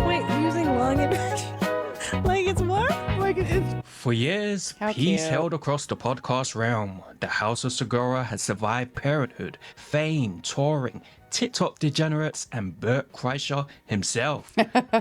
Wait, using long and like it's what? Like it's For years, How peace cute. held across the podcast realm. The House of Segura has survived parenthood, fame, touring, TikTok degenerates, and Bert Kreischer himself.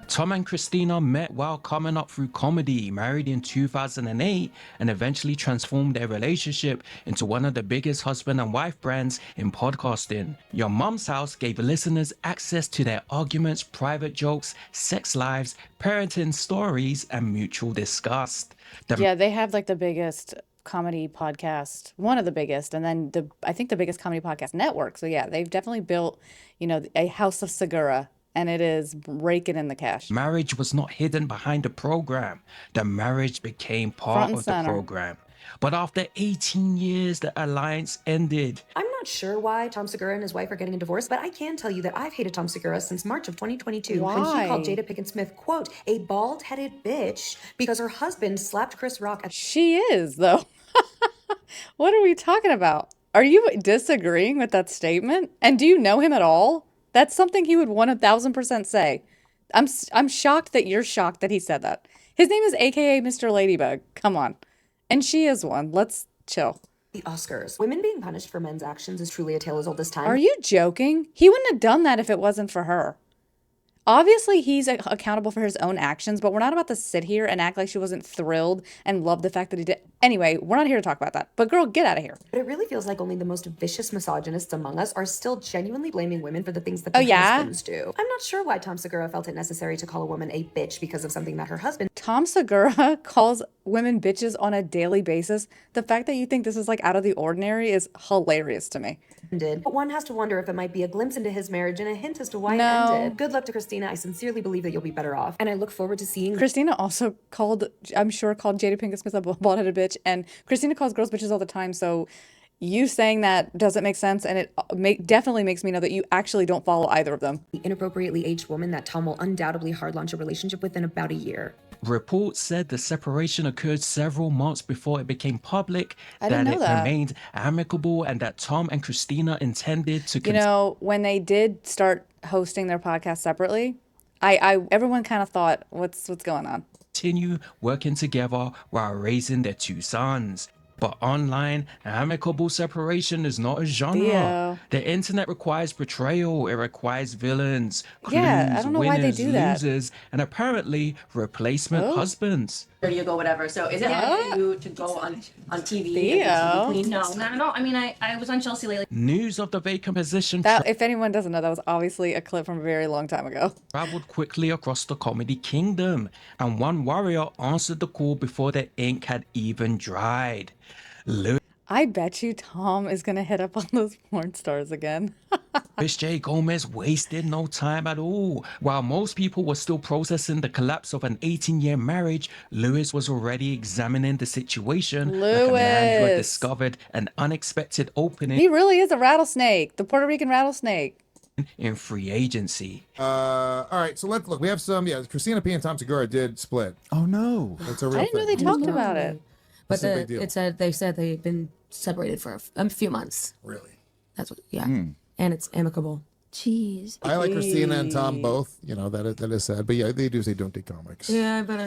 Tom and Christina met while coming up through comedy, married in 2008, and eventually transformed their relationship into one of the biggest husband and wife brands in podcasting. Your Mom's House gave listeners access to their arguments, private jokes, sex lives, parenting stories, and mutual disgust. The Yeah, they have like the biggest comedy podcast, one of the biggest, and then I think the biggest comedy podcast network. So yeah, they've definitely built, a house of Segura, and it is raking in the cash. marriage was not hidden behind the program. The marriage became Front part and of the center. program. But after 18 years, the alliance ended. I'm not sure why Tom Segura and his wife are getting a divorce, but I can tell you that I've hated Tom Segura since March of 2022 when he called Why? Jada Pinkett Smith, quote, a bald-headed bitch because her husband slapped Chris Rock at She is, though. What are we talking about? Are you disagreeing with that statement? And do you know him at all? That's something he would 1000% say. I'm shocked that you're shocked that he said that. His name is AKA Mr. Ladybug. Come on. And she is one. Let's chill. the Oscars. Women being punished for men's actions is truly a tale as old as time. Are you joking? He wouldn't have done that if it wasn't for her. Obviously, he's accountable for his own actions, but we're not about to sit here and act like she wasn't thrilled and loved the fact that he did. Anyway, we're not here to talk about that. But girl, get out of here. But it really feels like only the most vicious misogynists among us are still genuinely blaming women for the things that their husbands do. I'm not sure why Tom Segura felt it necessary to call a woman a bitch because of something that her husband Tom Segura calls women bitches on a daily basis. The fact that you think this is like out of the ordinary is hilarious to me. did. But one has to wonder if it might be a glimpse into his marriage and a hint as to why No. it ended. Good luck to Christina. I sincerely believe that you'll be better off. And I look forward to seeing Christina also called Jada Pinkett Smith a bald-headed bitch, and Christina calls girls bitches all the time, so you saying that doesn't make sense, and it definitely makes me know that you actually don't follow either of them. the inappropriately aged woman that Tom will undoubtedly hard launch a relationship with in about a year. Reports said the separation occurred several months before it became public, I that didn't know it that. remained amicable, and that Tom and Christina intended to You know, when they did start hosting their podcast separately, everyone kind of thought, what's going on? continue working together while raising their two sons. But online, amicable separation is not a genre. Theo. The internet requires betrayal, it requires villains, clues, Yeah, I don't know why they winners, do that. losers, and apparently replacement Oh. husbands. There you go, whatever. So is it hard for you to go on TV? Theo. Queen? No, not at all. I mean, I was on Chelsea lately. News of the vacant position That, if anyone doesn't know, that was obviously a clip from a very long time ago. traveled quickly across the comedy kingdom, and one warrior answered the call before the ink had even dried. I bet you Tom is going to hit up on those porn stars again. Louis J. Gomez wasted no time at all. While most people were still processing the collapse of an 18-year marriage, Louis was already examining the situation like a man who had Louis. discovered an unexpected opening He really is a rattlesnake, the Puerto Rican rattlesnake. in free agency. All right, so let's look. We have some. Yeah, Christina P and Tom Segura did split. Oh no. That's a real I didn't know thing. they talked about it. But That's a big deal. they said they've been separated for a few months. Really. That's what, yeah. And it's amicable. Jeez. I like Christina and Tom both. You know that is sad, but yeah, they do say don't date comics. Yeah, but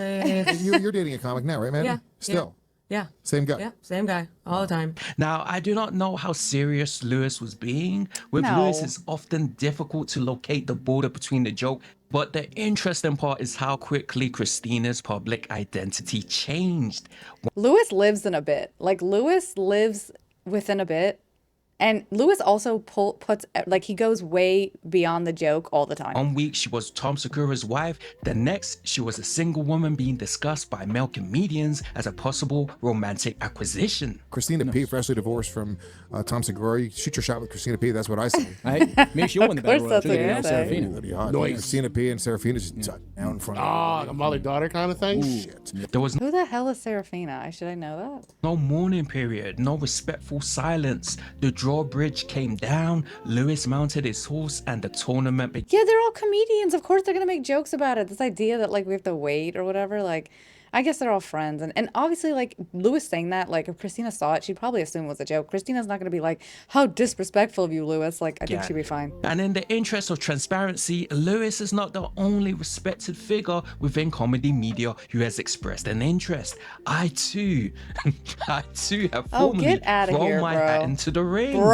You're dating a comic now, right, Maddie? Yeah, Still. yeah, Same guy. yeah, same guy all the time. Now, I do not know how serious Lewis was being. With No. Lewis, it's often difficult to locate the border between the joke. But the interesting part is how quickly Christina's public identity changed. Lewis lives in a bit. Like, Lewis lives within a bit. And Lewis also puts, like, he goes way beyond the joke all the time. One week, she was Tom Segura's wife. The next, she was a single woman being discussed by male comedians as a possible romantic acquisition. Christina P, freshly divorced from Tom Segura. You shoot your shot with Christina P. That's what I say. Maybe she'll win the battle royal that's too. what They you're got saying. Serafina. That'd be hot. Nice. Christina P and Serafina just down in front of A mother-daughter kind of thing? Shit. There was Who the hell is Serafina? Should I know that? no mourning period, no respectful silence. The drawbridge came down, Lewis mounted his horse, and the tournament began. Yeah, they're all comedians. Of course they're going to make jokes about it. This idea that, like, we have to wait or whatever, like, I guess they're all friends. And obviously, like, Lewis saying that, like, if Christina saw it, she'd probably assume it was a joke. Christina's not going to be like, how disrespectful of you, Lewis. Like, I think she'd be fine. And in the interest of transparency, Lewis is not the only respected figure within comedy media who has expressed an interest. I too have formally get outta thrown here, my bro. hat into the ring. Bro,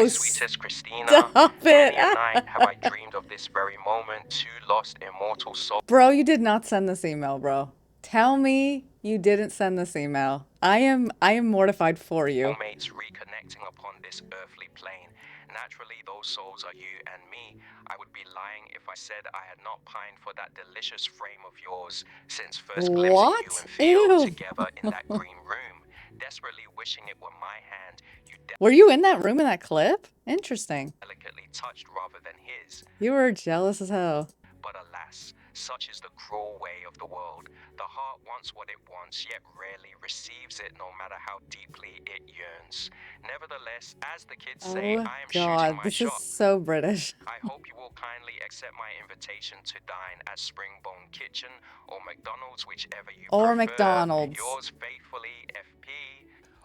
My sweetest Christina, stop it. many a night have I dreamed of this very moment, two lost immortal souls. Bro, you did not send this email, bro. Tell me you didn't send this email. I am mortified for you. Soulmates reconnecting upon this earthly plane. Naturally, those souls are you and me. I would be lying if I said I had not pined for that delicious frame of yours since first glimpsing What? you and Theo Ew. together in that green room. Desperately wishing it were my hand, you Were you in that room in that clip? Interesting. delicately touched rather than his. You were jealous as hell. But alas, such is the cruel way of the world. The heart wants what it wants, yet rarely receives it, no matter how deeply it yearns. Nevertheless, as the kids say, Oh I am shooting God, my this shot. is so British. I hope you will kindly accept my invitation to dine at Springbone Kitchen or McDonald's, whichever you Or prefer. McDonald's. Yours faithfully, FP.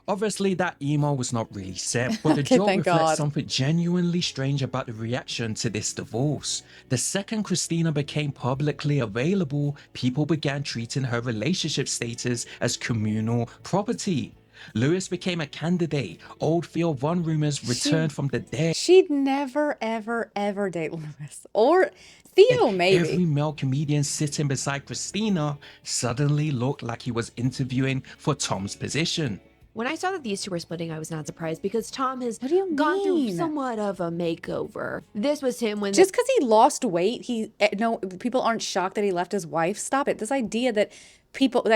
Obviously, that email was not really sent, but the Okay, joke thank reflects God. something genuinely strange about the reaction to this divorce. The second Christina became publicly available, people began treating her relationship status as communal property. Lewis became a candidate. Old Theo Von rumors returned from the dead. She'd never, ever, ever date Lewis. Or Theo, maybe. Every male comedian sitting beside Christina suddenly looked like he was interviewing for Tom's position. When I saw that these two were splitting, I was not surprised because Tom has What do you gone through mean? somewhat of a makeover. This was him when Just because he lost weight, people aren't shocked that he left his wife. Stop it. This idea that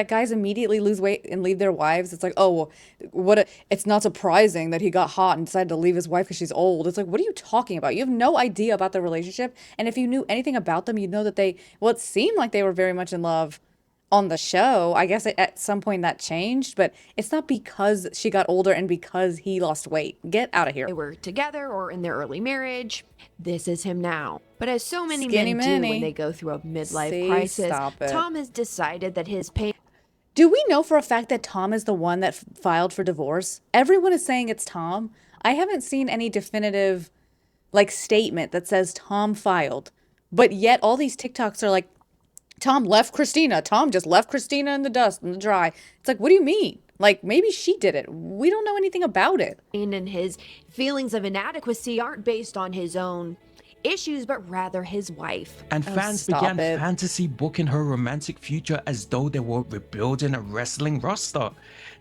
guys immediately lose weight and leave their wives. It's like, oh, it's not surprising that he got hot and decided to leave his wife because she's old. It's like, what are you talking about? You have no idea about their relationship. And if you knew anything about them, you'd know that it seemed like they were very much in love on the show. I guess at some point that changed, but it's not because she got older and because he lost weight. Get out of here. they were together or in their early marriage. This is him now. But as so many Skinny men do mini. when they go through a midlife See, crisis, stop it. Tom has decided that his pain Do we know for a fact that Tom is the one that filed for divorce? Everyone is saying it's Tom. I haven't seen any definitive statement that says Tom filed. But yet all these TikToks are like, Tom left Christina. Tom just left Christina in the dust, in the dry. It's like, what do you mean? Like, maybe she did it. We don't know anything about it. and his feelings of inadequacy aren't based on his own issues, but rather his wife. And fans stop began it. fantasy booking her romantic future as though they were rebuilding a wrestling roster.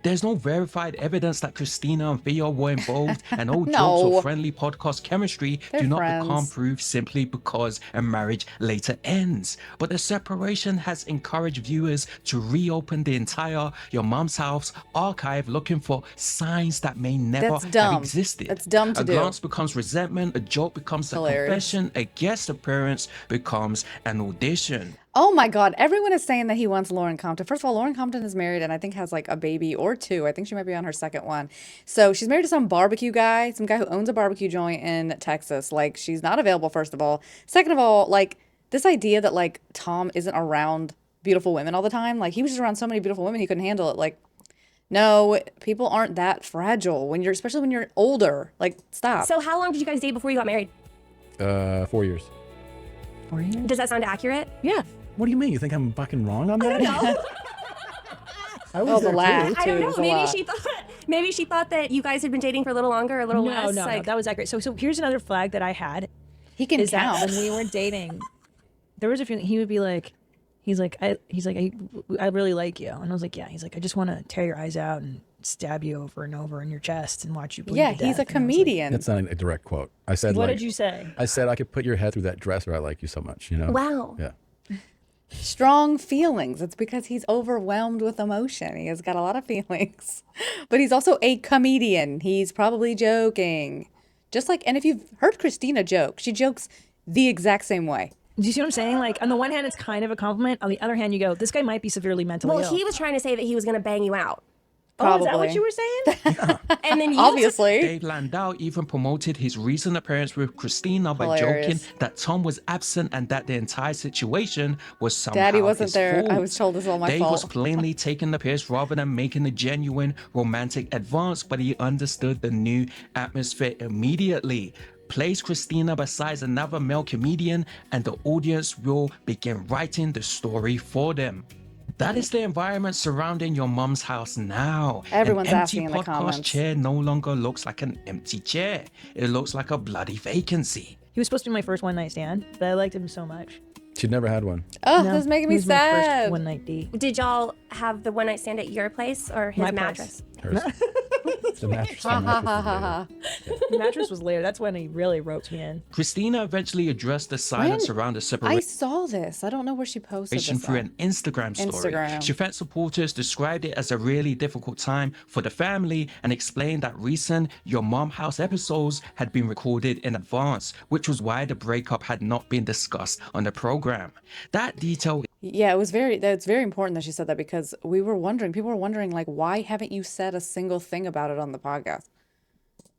There's no verified evidence that Christina and Theo were involved, and all jokes No. or friendly podcast chemistry They're do not friends. become proof simply because a marriage later ends. But the separation has encouraged viewers to reopen the entire Your Mom's House archive looking for signs that may never That's dumb. have existed. That's dumb to a do. glance becomes resentment, a joke becomes a Hilarious. confession, a guest appearance becomes an audition. Oh my God. Everyone is saying that he wants Lauren Compton. First of all, Lauren Compton is married and I think has a baby or two. I think she might be on her second one. So she's married to some barbecue guy, some guy who owns a barbecue joint in Texas. She's not available, first of all. Second of all, this idea that Tom isn't around beautiful women all the time. He was just around so many beautiful women he couldn't handle it. No, people aren't that fragile especially when you're older. Stop. So how long did you guys date before you got married? 4 years. 4 years. Does that sound accurate? Yeah. What do you mean? You think I'm fucking wrong on that? I was the there laugh. too. I don't It know. was a Maybe lot. she thought that you guys had been dating for a little longer, a little less. No, that was accurate. So here's another flag that I had. He can Is that count. when we were dating, there was a feeling he would be like, I really like you, and I was like, yeah. He's like, I just want to tear your eyes out and stab you over and over in your chest and watch you bleed. Yeah, to he's death. a And I was like, comedian. That's not a direct quote. I said, what did you say? I said I could put your head through that dresser. I like you so much, you know? Wow. Yeah. Strong feelings. It's because he's overwhelmed with emotion. He has got a lot of feelings. But he's also a comedian. He's probably joking. And if you've heard Christina joke, she jokes the exact same way. Do you see what I'm saying? On the one hand, it's kind of a compliment. On the other hand, you go, this guy might be severely mentally Well, ill. he was trying to say that he was going to bang you out. Oh, is that what Probably. you were saying? And then you Obviously. Dave Landau even promoted his recent appearance with Christina by joking Hilarious. that Tom was absent and that the entire situation was somehow Daddy wasn't his there. fault. I was told it's all my Dave was fault. plainly taking the piss rather than making a genuine romantic advance, but he understood the new atmosphere immediately. Place Christina beside another male comedian and the audience will begin writing the story for them. That is the environment surrounding your mom's house now. Everyone's an empty asking in the podcast comments. chair no longer looks like an empty chair. It looks like a bloody vacancy. He was supposed to be my first one night stand, but I liked him so much. She'd never had one. Oh, No, this is making he me was my first sad. one night date. Did y'all have the one night stand at your place or his My mattress? Hers. The mattress. Ha the ha mattress ha was ha later. ha. The mattress was later. That's when he really roped me in. Christina eventually addressed the silence When? around the I separation saw this. I don't know where she posted this. through at. an Instagram story. Instagram. She felt supporters described it as a really difficult time for the family and explained that recent Your Mom House episodes had been recorded in advance, which was why the breakup had not been discussed on the program. That detail Yeah, that's very important that she said that because people were wondering, like, why haven't you said a single thing about it on the podcast?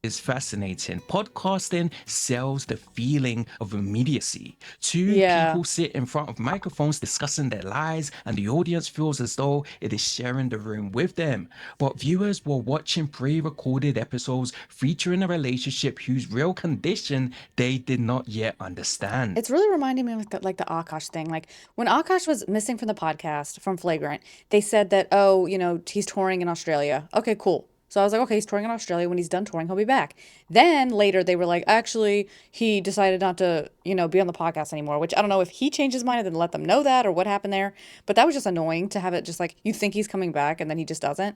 is fascinating. Podcasting sells the feeling of immediacy. Two Yeah. people sit in front of microphones discussing their lives, and the audience feels as though it is sharing the room with them. But viewers were watching pre-recorded episodes featuring a relationship whose real condition they did not yet understand. It's really reminding me of the Akash thing. Like when Akash was missing from the podcast from Flagrant, they said that, oh, he's touring in Australia. Okay, cool. So I was like, okay, he's touring in Australia. When he's done touring, he'll be back. Then later they were like, actually, he decided not to, be on the podcast anymore, which I don't know if he changed his mind and then let them know that or what happened there. But that was just annoying to have it just like, you think he's coming back and then he just doesn't.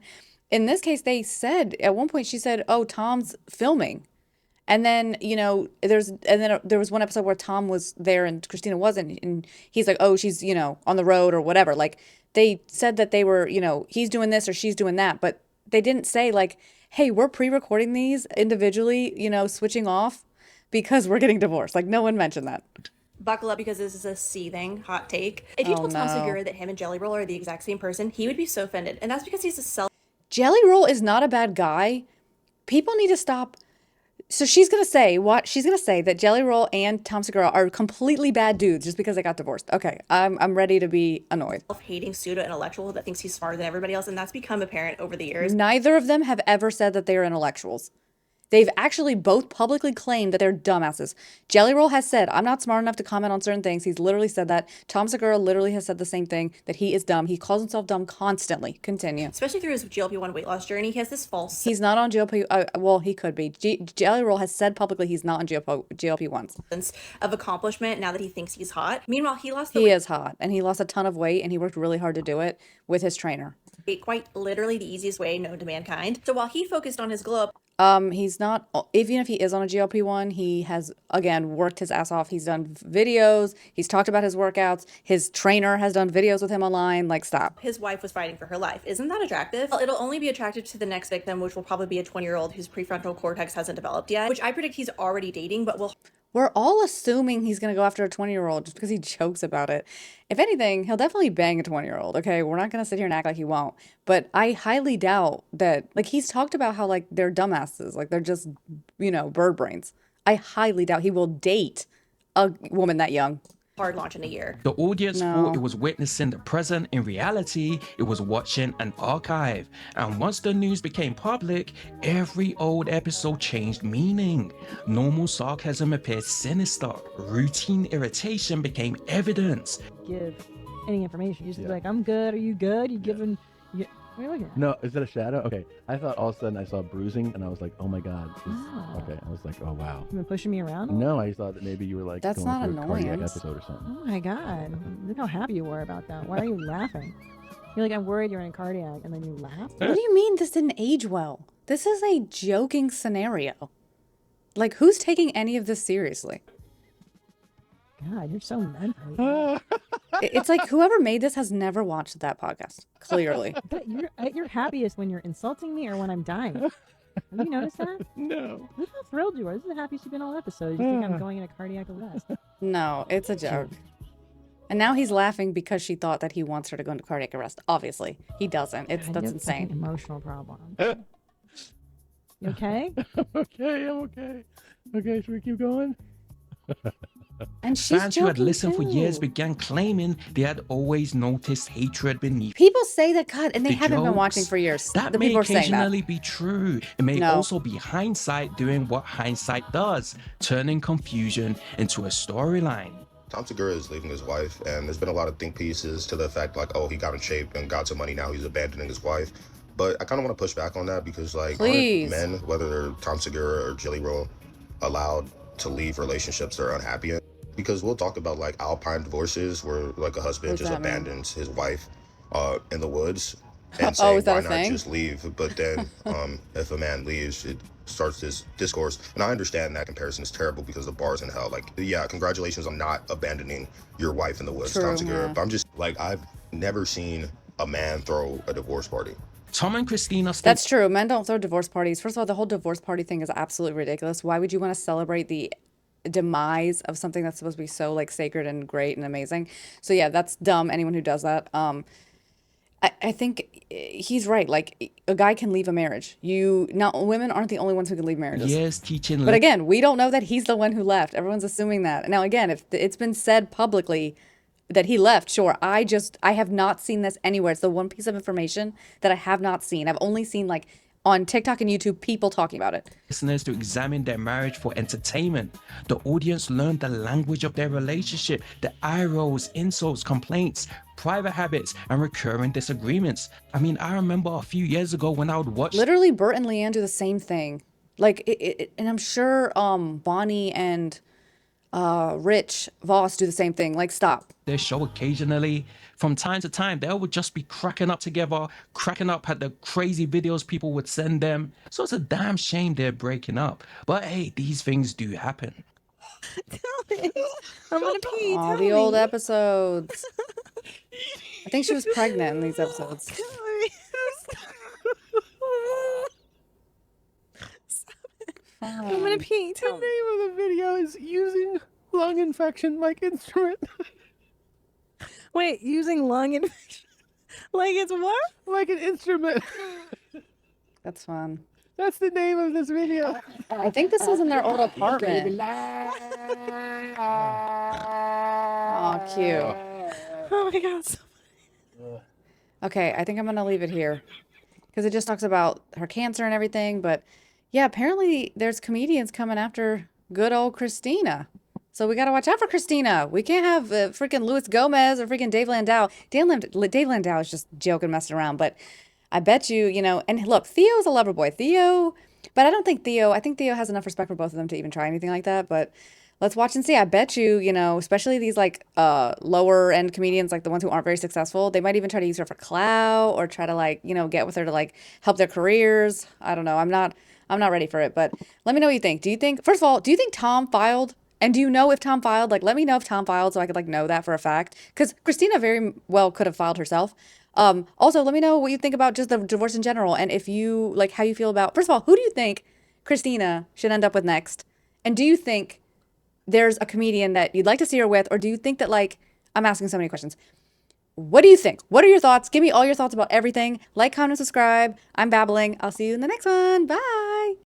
In this case, they said, at one point she said, oh, Tom's filming. And then, there was one episode where Tom was there and Christina wasn't. And he's like, oh, she's, on the road or whatever. Like they said that they were, he's doing this or she's doing that. But they didn't say like, hey, we're pre-recording these individually, switching off because we're getting divorced. Like no one mentioned that. Buckle up because this is a seething hot take. If you told Tom Segura that him and Jelly Roll are the exact same person, he would be so offended. And that's because he's a Jelly Roll is not a bad guy. People need to stop. So she's going to say that Jelly Roll and Tom Segura are completely bad dudes just because they got divorced. Okay, I'm ready to be annoyed. self-hating pseudo-intellectual that thinks he's smarter than everybody else, and that's become apparent over the years. Neither of them have ever said that they are intellectuals. They've actually both publicly claimed that they're dumbasses. Jelly Roll has said, I'm not smart enough to comment on certain things. He's literally said that. Tom Segura literally has said the same thing, that he is dumb. He calls himself dumb constantly. Continue. Especially through his GLP-1 weight loss journey, he has this false He's not on GLP. Well, he could be. Jelly Roll has said publicly he's not on GLP-1s. sense of accomplishment now that he thinks he's hot. Meanwhile, he lost the He is hot, and he lost a ton of weight, and he worked really hard to do it with his trainer. weight quite literally the easiest way known to mankind. So while he focused on his glow up, He's not, even if he is on a GLP-1, he has, again, worked his ass off. He's done videos. He's talked about his workouts. His trainer has done videos with him online. Like, stop. his wife was fighting for her life. Isn't that attractive? Well, it'll only be attractive to the next victim, which will probably be a 20-year-old whose prefrontal cortex hasn't developed yet, which I predict he's already dating, but will We're all assuming he's going to go after a 20-year-old just because he jokes about it. If anything, he'll definitely bang a 20-year-old, okay? We're not going to sit here and act like he won't. But I highly doubt that, like, he's talked about how, like, they're dumbasses. Like, they're just, bird brains. I highly doubt he will date a woman that young. hard launch in a year. The audience No. thought it was witnessing the present. In reality, it was watching an archive. And once the news became public, every old episode changed meaning. Normal sarcasm appeared sinister. Routine irritation became evidence. Give any information. You just be like, I'm good. Are you good? You giving? What are you looking at? No, is that a shadow? Okay. I thought all of a sudden I saw bruising and I was like, oh my God. Oh. Okay. I was like, oh wow. You been pushing me around? No, I thought that maybe you were like That's going not through a cardiac annoyance. episode or something. Oh my God. Look how happy you were about that. Why are you laughing? You're like, I'm worried you're in cardiac, and then you laugh? What do you mean this didn't age well? This is a joking scenario. Like, who's taking any of this seriously? God, you're so mental. It's like whoever made this has never watched that podcast, clearly. But you're at your happiest when you're insulting me or when I'm dying. Have you noticed that? No. Look how thrilled you are. This is the happiest you've been all episode. You think I'm going into cardiac arrest. No, it's a joke. And now he's laughing because she thought that he wants her to go into cardiac arrest. Obviously, he doesn't. That's An insane. emotional problem. You okay? Okay, I'm okay. Okay, should we keep going? And she's Fans who had joking listened for years too. began claiming they had always noticed hatred beneath People say that, God, and they the haven't been watching jokes. for years. That The may people are saying that. occasionally be true. It may No. also be hindsight doing what hindsight does, turning confusion into a storyline. Tom Segura is leaving his wife, and there's been a lot of think pieces to the effect like, oh, he got in shape and got some money, now he's abandoning his wife. But I kind of want to push back on that because, like, Please. aren't men, whether they're Tom Segura or Jilly Roll, allowed to leave relationships they're unhappy in? Because we'll talk about, like, alpine divorces where, like, a husband What does just that mean? abandons his wife in the woods and Oh, saying, is that why a not thing? just leave? But then if a man leaves, it starts this discourse. And I understand that comparison is terrible because the bar's in hell. Like, yeah, congratulations on not abandoning your wife in the woods, True, Tom Segura. yeah. But I'm just, like, I've never seen a man throw a divorce party. Tom and Christina stayed That's true. Men don't throw divorce parties. First of all, the whole divorce party thing is absolutely ridiculous. Why would you want to celebrate the demise of something that's supposed to be so like sacred and great and amazing? So yeah, that's dumb. Anyone who does that. I think he's right. Like a guy can leave a marriage. Women aren't the only ones who can leave marriages. years teaching But again, we don't know that he's the one who left. Everyone's assuming that. Now, again, if it's been said publicly that he left, sure. I have not seen this anywhere. It's the one piece of information that I have not seen. I've only seen like on TikTok and YouTube people talking about it. listeners to examine their marriage for entertainment. The audience learned the language of their relationship, the eye rolls, insults, complaints, private habits, and recurring disagreements. I mean, I remember a few years ago when I would watch Literally, Bert and Leanne do the same thing. Like, and I'm sure Bonnie and Rich Voss do the same thing. Like, stop. their show occasionally. From time to time, they would just be cracking up together, cracking up at the crazy videos people would send them. So it's a damn shame they're breaking up. But hey, these things do happen. I'm gonna pee. All Tell the old me. episodes. I think she was pregnant in these episodes. I'm gonna pee. The Tell me. name of the video is Using Lung Infection Like Instrument. Wait, using lung infection. Like it's what? Like an instrument. That's fun. That's the name of this video. I think this was in their old apartment. Oh, cute. Oh my god. Okay, I think I'm gonna leave it here because it just talks about her cancer and everything. But yeah, apparently there's comedians coming after good old Christina. So we gotta watch out for Christina. We can't have freaking Luis Gomez or freaking Dave Landau. Dave Landau is just joking, messing around. But I bet you, and look, Theo's a lover boy. But I think Theo has enough respect for both of them to even try anything like that. But let's watch and see. I bet you, especially these like lower end comedians, like the ones who aren't very successful, they might even try to use her for clout or try to like, get with her to like help their careers. I don't know. I'm not ready for it, but let me know what you think. First of all, do you think Tom filed? And do you know if Tom filed? Like, let me know if Tom filed so I could like know that for a fact. Because Christina very well could have filed herself. Also, let me know what you think about just the divorce in general. And if you like how you feel about, first of all, who do you think Christina should end up with next? And do you think there's a comedian that you'd like to see her with? Or do you think that like, I'm asking so many questions. What do you think? What are your thoughts? Give me all your thoughts about everything. Like, comment, subscribe. I'm babbling. I'll see you in the next one. Bye.